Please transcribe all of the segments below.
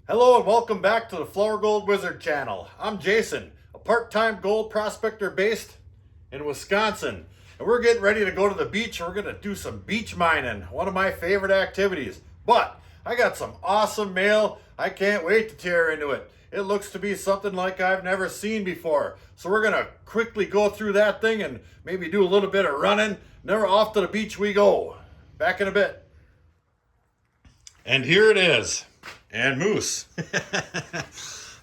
Hello and welcome back to the Flourgoldwizards channel. I'm Jason, a part-time gold prospector based in Wisconsin. And we're getting ready to go to the beach. We're going to do some beach mining, one of my favorite activities. But I got some awesome mail. I can't wait to tear into it. It looks to be something like I've never seen before. So we're going to quickly go through that thing and maybe do a little bit of running. Never off to the beach we go. Back in a bit. And here it is. And moose.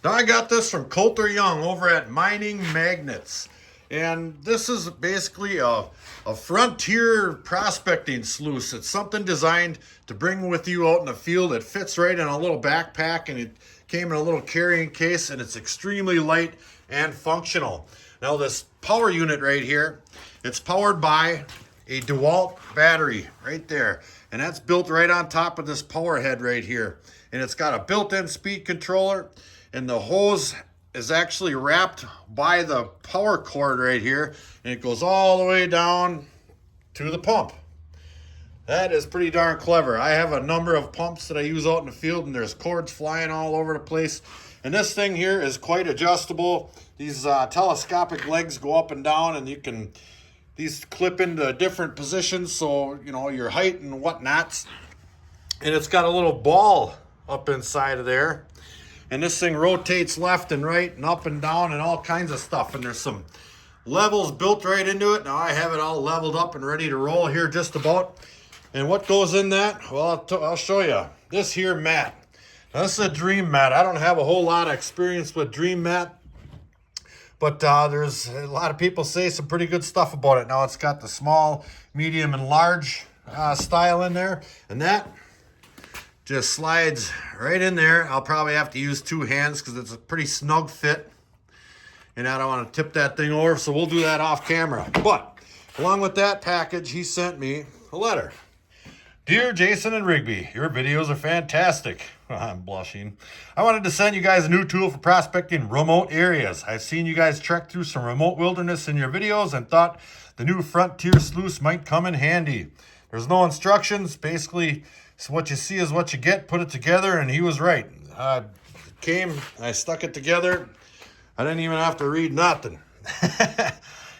Now I got this from Coulter Young over at Mining Magnets. And this is basically a frontier prospecting sluice. It's something designed to bring with you out in the field. It fits right in a little backpack and it came in a little carrying case and it's extremely light and functional. Now this power unit right here, it's powered by a DeWalt battery right there. And that's built right on top of this power head right here. And it's got a built-in speed controller, and the hose is actually wrapped by the power cord right here, and it goes all the way down to the pump. That is pretty darn clever. I have a number of pumps that I use out in the field, and there's cords flying all over the place. And this thing here is quite adjustable. These telescopic legs go up and down, and these clip into different positions, so you know your height and whatnots. And it's got a little ball up inside of there, and this thing rotates left and right and up and down and all kinds of stuff, and there's some levels built right into it. Now I have it all leveled up and ready to roll here just about. And what goes in that? Well, I'll show you. This here mat. Now, this is a dream mat. I don't have a whole lot of experience with dream mat, but there's a lot of people say some pretty good stuff about it. Now it's got the small, medium, and large style in there, and that just slides right in there. I'll probably have to use two hands because it's a pretty snug fit. And I don't want to tip that thing over, so we'll do that off camera. But along with that package, he sent me a letter. Dear Jason and Rigby, your videos are fantastic. I'm blushing. I wanted to send you guys a new tool for prospecting remote areas. I've seen you guys trek through some remote wilderness in your videos and thought the new Frontier Sluice might come in handy. There's no instructions. Basically, so what you see is what you get. Put it together, and he was right. It came, I stuck it together. I didn't even have to read nothing.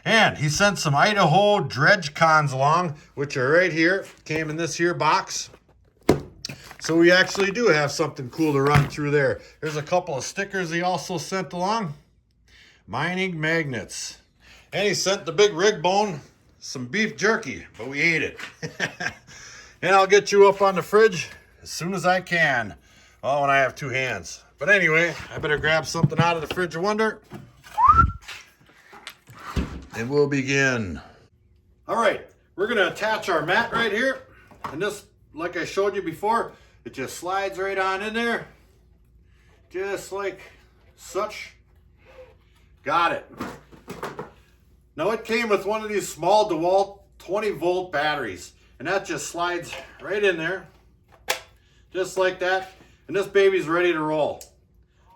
And he sent some Idaho dredge cons along, which are right here. Came in this here box. So we actually do have something cool to run through there. There's a couple of stickers he also sent along. Mining Magnets. And he sent the big rig bone, some beef jerky, but we ate it. And I'll get you up on the fridge as soon as I can. Well, when I have two hands. But anyway, I better grab something out of the fridge of wonder. And we'll begin. All right, we're gonna attach our mat right here. And this, like I showed you before, it just slides right on in there. Just like such. Got it. Now it came with one of these small DeWalt 20-volt batteries. And that just slides right in there. Just like that. And this baby's ready to roll.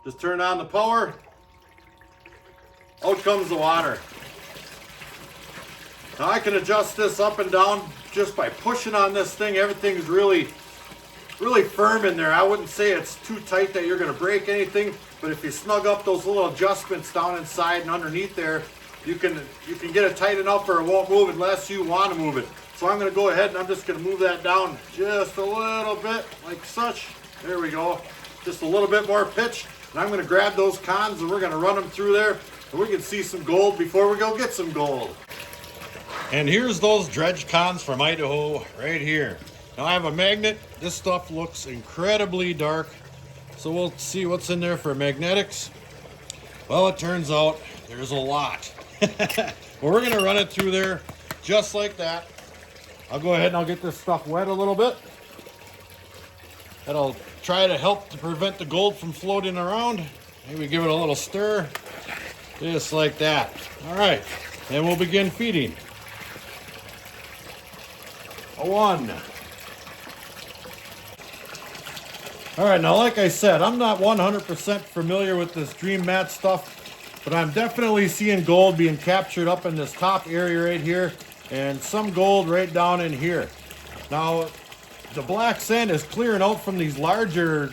Just turn on the power. Out comes the water. Now I can adjust this up and down just by pushing on this thing. Everything's really firm in there. I wouldn't say it's too tight that you're going to break anything, but if you snug up those little adjustments down inside and underneath there, you can get it tight enough or it won't move unless you want to move it. So I'm going to go ahead and I'm just going to move that down just a little bit like such. There we go. Just a little bit more pitch. And I'm going to grab those cons and we're going to run them through there and we can see some gold before we go get some gold. And here's those dredge cons from Idaho right here. Now I have a magnet. This stuff looks incredibly dark. So we'll see what's in there for magnetics. Well, it turns out there's a lot. Well, we're going to run it through there just like that. I'll go ahead and I'll get this stuff wet a little bit. That'll try to help to prevent the gold from floating around. Maybe give it a little stir. Just like that. All right. And we'll begin feeding. A 1. All right, now like I said, I'm not 100% familiar with this dream mat stuff, but I'm definitely seeing gold being captured up in this top area right here and some gold right down in here. Now, the black sand is clearing out from these larger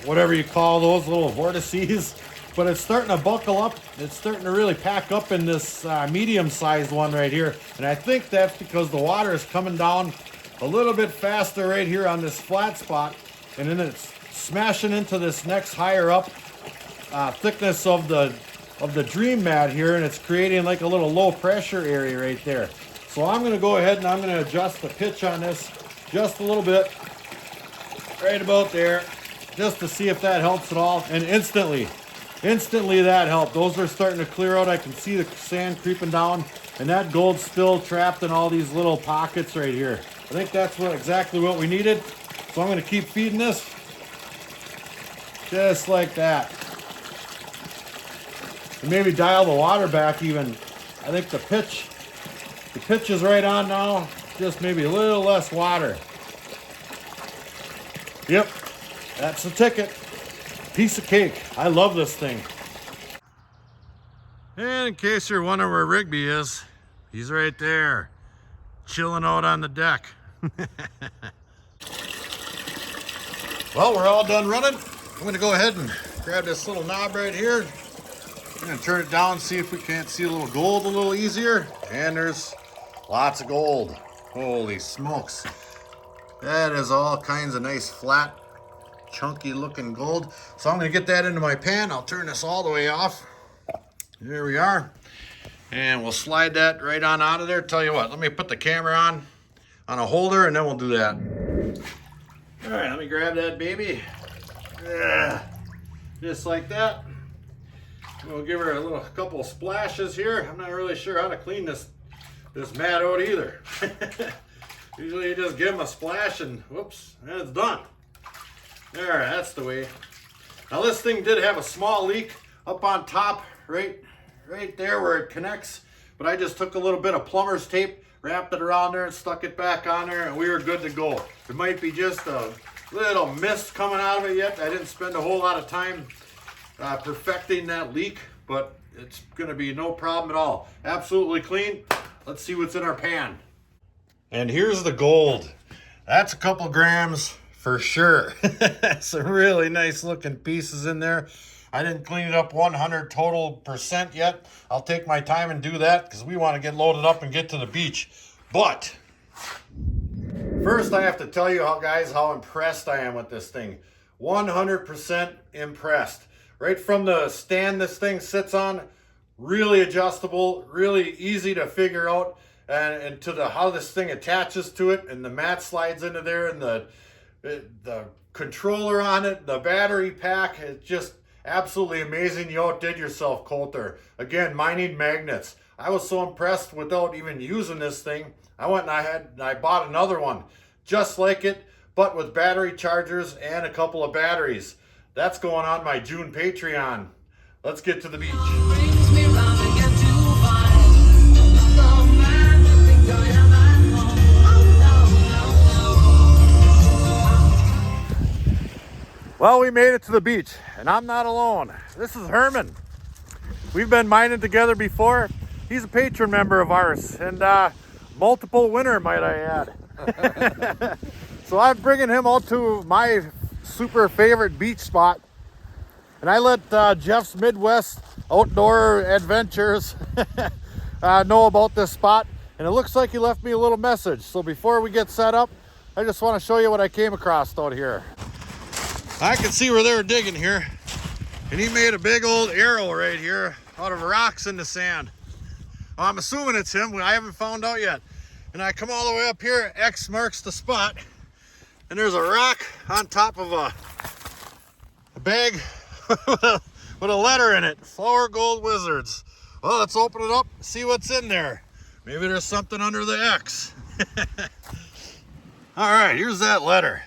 whatever you call those little vortices, but it's starting to buckle up. It's starting to really pack up in this medium-sized one right here. And I think that's because the water is coming down a little bit faster right here on this flat spot. And then it's smashing into this next higher up thickness of the dream mat here, and it's creating like a little low pressure area right there. So I'm going to go ahead and I'm going to adjust the pitch on this just a little bit, right about there, just to see if that helps at all. And instantly that helped. Those are starting to clear out. I can see the sand creeping down, and that gold's still trapped in all these little pockets right here. I think that's exactly what we needed. So I'm going to keep feeding this just like that. And maybe dial the water back even. I think the pitch is right on now. Just maybe a little less water. Yep, that's the ticket. Piece of cake. I love this thing. And in case you're wondering where Rigby is, he's right there, chilling out on the deck. Well, we're all done running. I'm going to go ahead and grab this little knob right here. I'm going to turn it down, see if we can't see a little gold a little easier. And there's lots of gold. Holy smokes. That is all kinds of nice, flat, chunky looking gold. So I'm going to get that into my pan. I'll turn this all the way off. There we are. And we'll slide that right on out of there. Tell you what, let me put the camera on a holder, and then we'll do that. All right, let me grab that baby. Just like that. We'll give her a couple of splashes here. I'm not really sure how to clean this mat out either. Usually you just give them a splash and whoops, and it's done. There, that's the way. Now this thing did have a small leak up on top, right there where it connects. But I just took a little bit of plumber's tape, wrapped it around there, and stuck it back on there, and we were good to go. It might be just a little mist coming out of it yet. I didn't spend a whole lot of time perfecting that leak, but it's gonna be no problem at all. Absolutely clean. Let's see what's in our pan. And here's the gold. That's a couple grams for sure. Some really nice looking pieces in there. I didn't clean it up 100% total yet. I'll take my time and do that because we want to get loaded up and get to the beach. But first I have to tell you how impressed I am with this thing. 100% impressed. Right from the stand this thing sits on, really adjustable, really easy to figure out, and to how this thing attaches to it, and the mat slides into there, and the controller on it, the battery pack, it's just absolutely amazing. You outdid yourself, Coulter. Again, mining magnets. I was so impressed without even using this thing. I went and I bought another one just like it, but with battery chargers and a couple of batteries. That's going on my June Patreon. Let's get to the beach. Well, we made it to the beach, and I'm not alone. This is Herman. We've been mining together before. He's a patron member of ours, and multiple winner, might I add. So I'm bringing him out to my super favorite beach spot, and I let Jeff's Midwest Outdoor Adventures know about this spot, and it looks like he left me a little message. So before we get set up, I just want to show you what I came across out here. I can see where they were digging here, and he made a big old arrow right here out of rocks in the sand. Well, I'm assuming it's him. I haven't found out yet. And I come all the way up here, X marks the spot, and there's a rock on top of a bag with a letter in it, Flourgoldwizards. Well, let's open it up, see what's in there. Maybe there's something under the X. All right, here's that letter.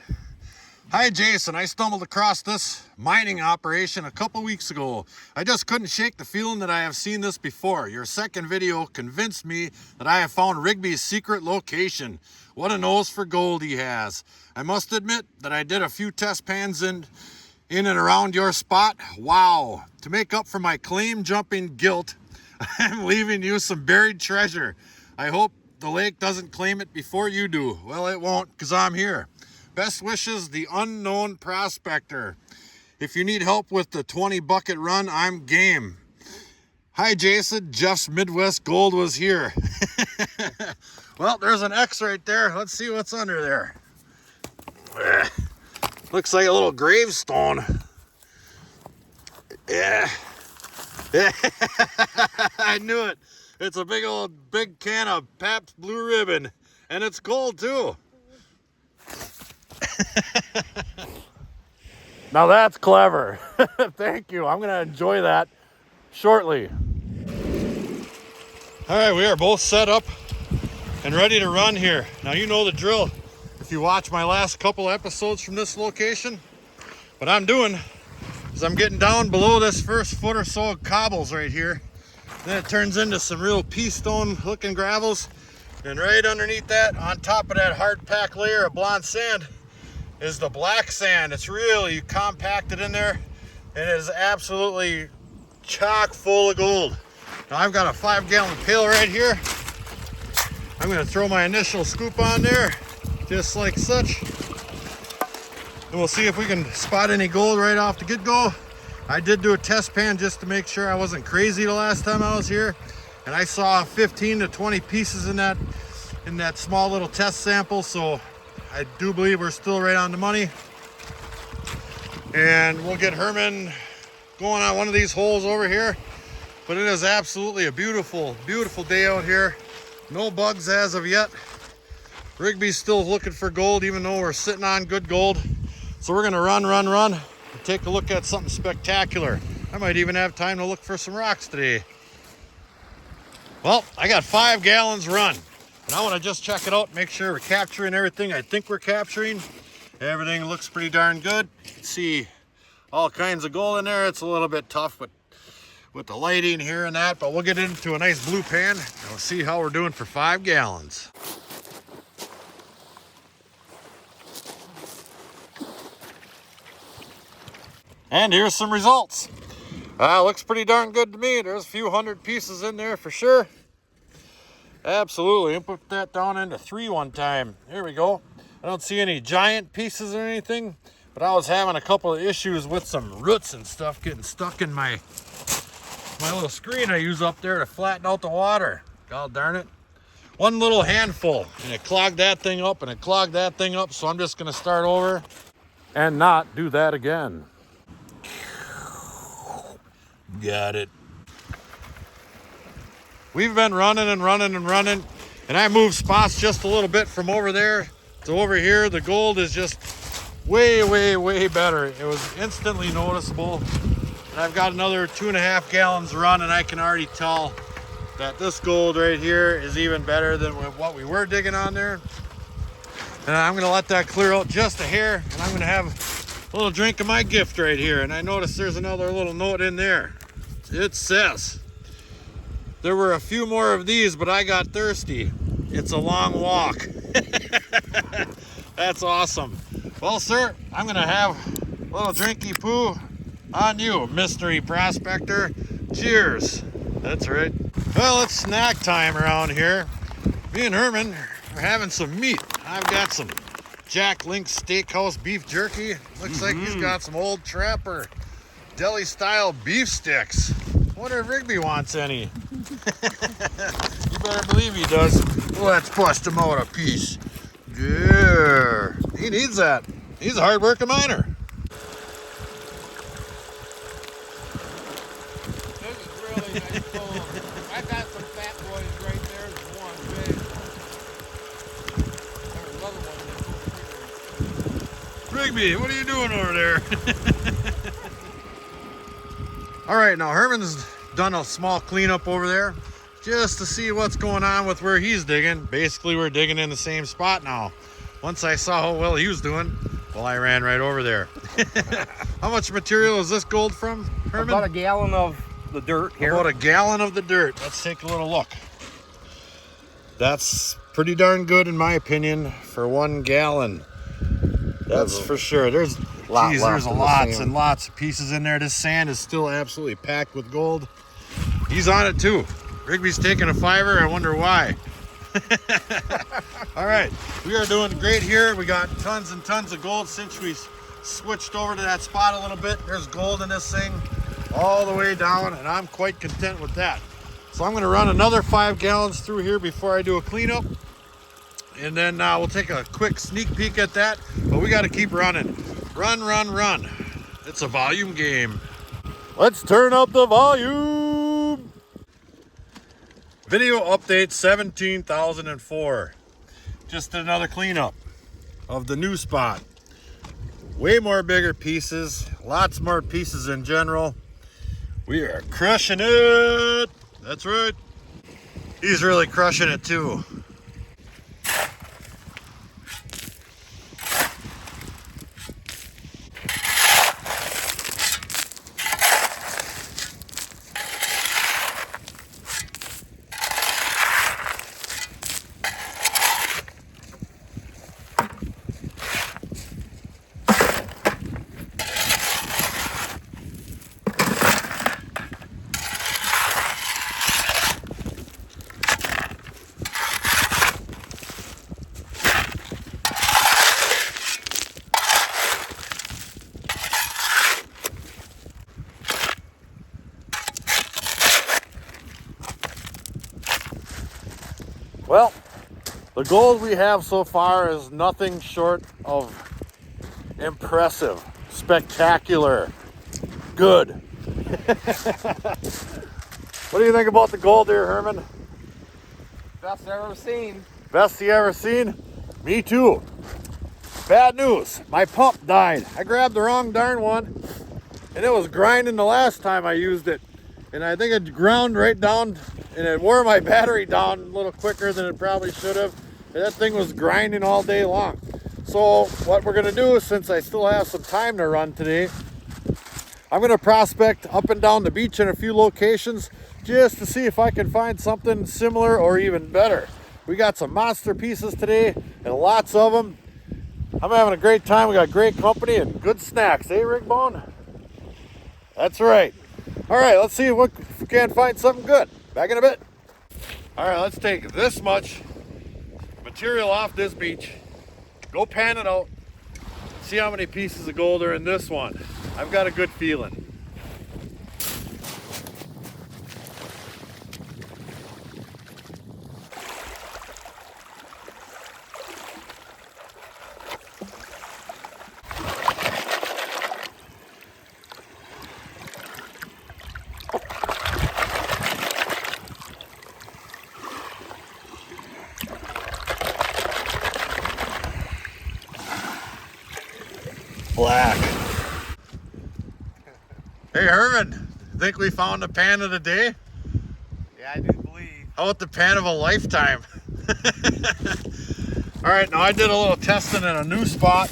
Hi Jason, I stumbled across this mining operation a couple weeks ago. I just couldn't shake the feeling that I have seen this before. Your second video convinced me that I have found Rigby's secret location. What a nose for gold he has. I must admit that I did a few test pans in and around your spot. Wow. To make up for my claim jumping guilt, I'm leaving you some buried treasure. I hope the lake doesn't claim it before you do. Well, it won't, because I'm here. Best wishes, the unknown prospector. If you need help with the 20 bucket run, I'm game. Hi Jason, Jeff's Midwest Gold was here. Well, there's an X right there. Let's see what's under there. Looks like a little gravestone. Yeah. I knew it. It's a big can of Pabst Blue Ribbon, and it's gold too. Now that's clever. Thank you. I'm gonna enjoy that shortly. All right, we are both set up and ready to run here. Now you know the drill if you watch my last couple episodes from this location. What I'm doing is I'm getting down below this first foot or so of cobbles right here. Then it turns into some real pea stone looking gravels. And right underneath that, on top of that hard packed layer of blonde sand, is the black sand. It's really compacted in there, and it is absolutely chock full of gold. Now I've got a 5-gallon pail right here. I'm gonna throw my initial scoop on there, just like such. And we'll see if we can spot any gold right off the get-go. I did do a test pan just to make sure I wasn't crazy the last time I was here. And I saw 15 to 20 pieces in that small little test sample, so I do believe we're still right on the money. And we'll get Herman going on one of these holes over here. But it is absolutely a beautiful, beautiful day out here. No bugs as of yet. Rigby's still looking for gold, even though we're sitting on good gold. So we're gonna run, and take a look at something spectacular. I might even have time to look for some rocks today. Well, I got 5 gallons run. And I want to just check it out, make sure we're capturing everything I think we're capturing. Everything looks pretty darn good. You can see all kinds of gold in there. It's a little bit tough with the lighting here and that, but we'll get into a nice blue pan and we'll see how we're doing for 5 gallons. And here's some results. Looks pretty darn good to me. There's a few hundred pieces in there for sure. Absolutely. I'll put that down into 3 one time. Here we go. I don't see any giant pieces or anything, but I was having a couple of issues with some roots and stuff getting stuck in my little screen I use up there to flatten out the water. God darn it. One little handful, and it clogged that thing up, and it clogged that thing up, so I'm just going to start over and not do that again. Got it. We've been running, and I moved spots just a little bit from over there to over here. The gold is just way, way, way better. It was instantly noticeable. And I've got another 2.5 gallons run, and I can already tell that this gold right here is even better than what we were digging on there. And I'm gonna let that clear out just a hair, and I'm gonna have a little drink of my gift right here. And I noticed there's another little note in there. It says, there were a few more of these, but I got thirsty. It's a long walk. That's awesome. Well, sir, I'm going to have a little drinky poo on you, mystery prospector. Cheers. That's right. Well, it's snack time around here. Me and Herman are having some meat. I've got some Jack Link's Steakhouse beef jerky. Looks like he's got some Old Trapper deli style beef sticks. Wonder if Rigby wants any. You better believe he does. Let's bust him out a piece. Yeah, he needs that. He's a hard-working miner. This is really nice gold. I got some fat boys right there. There's one big one. There's another one. Rigby, what are you doing over there? All right, now Herman's done a small cleanup over there just to see what's going on with where he's digging. Basically, we're digging in the same spot now. Once I saw how well he was doing, well, I ran right over there. How much material is this gold from, Herman? About a gallon of the dirt here. About a gallon of the dirt. Let's take a little look. That's pretty darn good in my opinion for 1 gallon. That's for sure. There's there's lots and lots of pieces in there. This sand is still absolutely packed with gold. He's on it too. Rigby's taking a $5. I wonder why. All right, we are doing great here. We got tons and tons of gold since we switched over to that spot a little bit. There's gold in this thing all the way down, and I'm quite content with that. So I'm gonna run another 5 gallons through here before I do a cleanup. And then we'll take a quick sneak peek at that, but we gotta keep running. Run, run, run. It's a volume game. Let's turn up the volume. Video update 17,004. Just another cleanup of the new spot. Way more bigger pieces, lots more pieces in general. We are crushing it. That's right. He's really crushing it too. Well, the gold we have so far is nothing short of impressive, spectacular, good. What do you think about the gold here, Herman? Best I've ever seen. Best you ever seen? Me too. Bad news, my pump died. I grabbed the wrong darn one, and it was grinding the last time I used it. And I think it ground right down, and it wore my battery down a little quicker than it probably should have. And that thing was grinding all day long. So what we're gonna do, since I still have some time to run today, I'm gonna prospect up and down the beach in a few locations just to see if I can find something similar or even better. We got some monster pieces today and lots of them. I'm having a great time. We got great company and good snacks, eh, Rigbone? That's right. All right, let's see if we can find something good. Back in a bit. All right, let's take this much material off this beach, go pan it out, see how many pieces of gold are in this one. I've got a good feeling. Black. Hey Herman, think we found the pan of the day? Yeah, I do believe. How about the pan of a lifetime? All right, now I did a little testing in a new spot.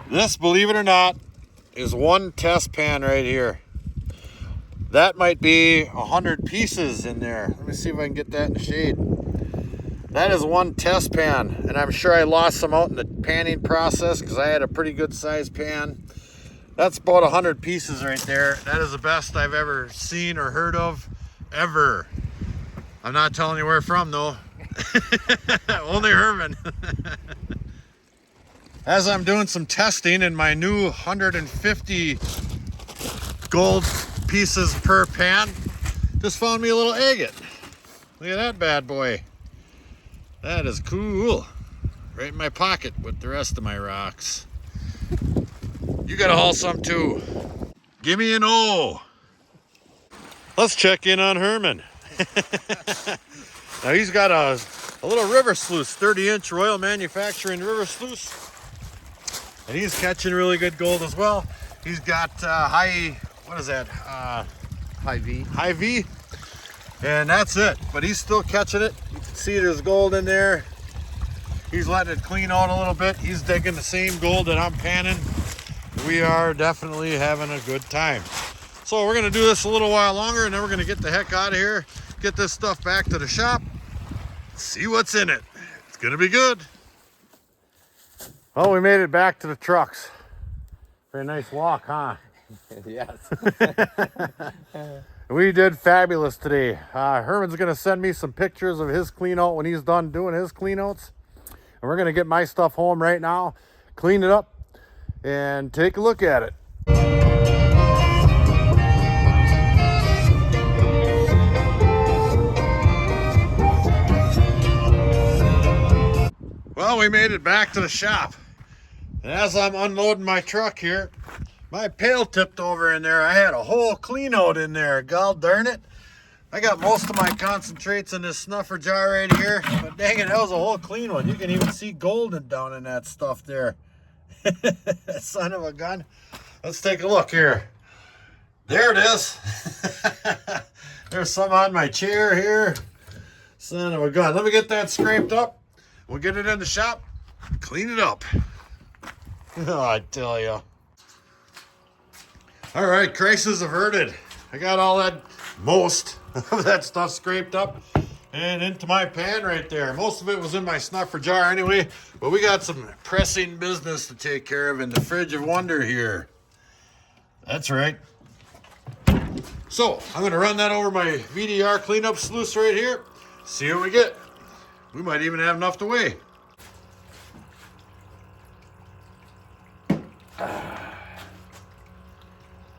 This, believe it or not, is one test pan right here. That might be 100 pieces in there. Let me see if I can get that in the shade. That is one test pan, and I'm sure I lost some out in the panning process because I had a pretty good sized pan. That's about 100 pieces right there. That is the best I've ever seen or heard of, ever. I'm not telling you where from though. Only Herman. As I'm doing some testing in my new 150 gold pieces per pan, just found me a little agate. Look at that bad boy. That is cool. Right in my pocket with the rest of my rocks. You gotta haul some too. Give me an O. Let's check in on Herman. Now he's got a little river sluice, 30-inch Royal Manufacturing river sluice. And he's catching really good gold as well. He's got high, what is that? High V. High V. And that's it, but he's still catching it. You can see there's gold in there. He's letting it clean out a little bit. He's digging the same gold that I'm panning. We are definitely having a good time. So we're gonna do this a little while longer, and then we're gonna get the heck out of here, get this stuff back to the shop, see what's in it. It's gonna be good. Well, we made it back to the trucks. Very nice walk, huh? Yes. We did fabulous today. Herman's gonna send me some pictures of his clean out when he's done doing his clean outs. And we're gonna get my stuff home right now, clean it up, and take a look at it. Well, we made it back to the shop. And as I'm unloading my truck here, my pail tipped over in there. I had a whole clean out in there. God darn it. I got most of my concentrates in this snuffer jar right here. But dang it, that was a whole clean one. You can even see golden down in that stuff there. Son of a gun. Let's take a look here. There it is. There's some on my chair here. Son of a gun. Let me get that scraped up. We'll get it in the shop. Clean it up. Oh, I tell you. All right, crisis averted. I got all that, most of that stuff scraped up and into my pan right there. Most of it was in my snuffer jar anyway, but we got some pressing business to take care of in the fridge of wonder here. That's right. So I'm gonna run that over my VDR cleanup sluice right here. See what we get. We might even have enough to weigh.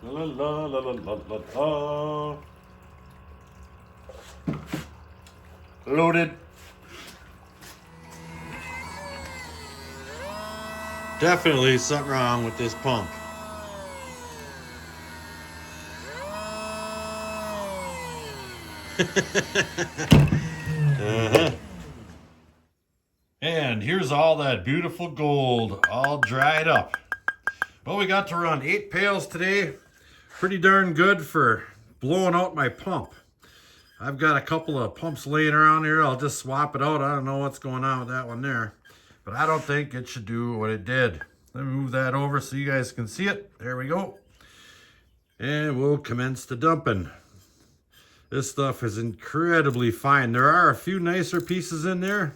La la la la la la la. Loaded. Definitely something wrong with this pump. And here's all that beautiful gold all dried up. Well, we got to run 8 pails today. Pretty darn good for blowing out my pump. I've got a couple of pumps laying around here. I'll just swap it out. I don't know what's going on with that one there, but I don't think it should do what it did. Let me move that over so you guys can see it. There we go. And we'll commence the dumping. This stuff is incredibly fine. There are a few nicer pieces in there,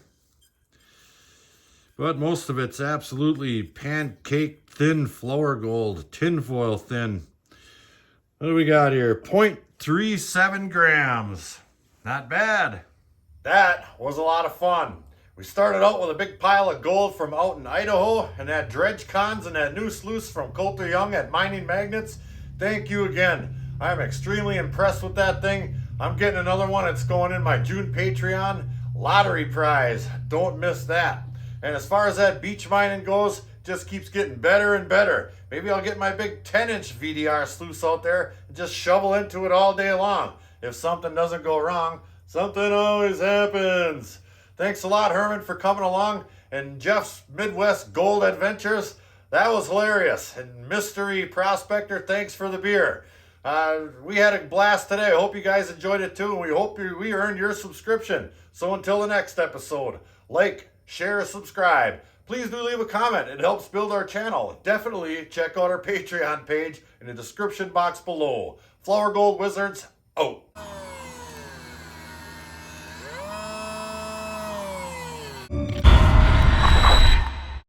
but most of it's absolutely pancake thin flour gold, tinfoil thin. What do we got here? 0.37 grams. Not bad. That was a lot of fun. We started out with a big pile of gold from out in Idaho, and that dredge cons and that new sluice from Coulter Young at Mining Magnets. Thank you again. I'm extremely impressed with that thing. I'm getting another one. It's going in my June Patreon lottery prize. Don't miss that. And as far as that beach mining goes, just keeps getting better and better. Maybe I'll get my big 10-inch VDR sluice out there and just shovel into it all day long. If something doesn't go wrong, something always happens. Thanks a lot, Herman, for coming along. And Jeff's Midwest Gold Adventures, that was hilarious. And Mystery Prospector, thanks for the beer. We had a blast today. I hope you guys enjoyed it too. And we hope we earned your subscription. So until the next episode, like, share, subscribe. Please do leave a comment. It helps build our channel. Definitely check out our Patreon page in the description box below. Flourgoldwizards, out.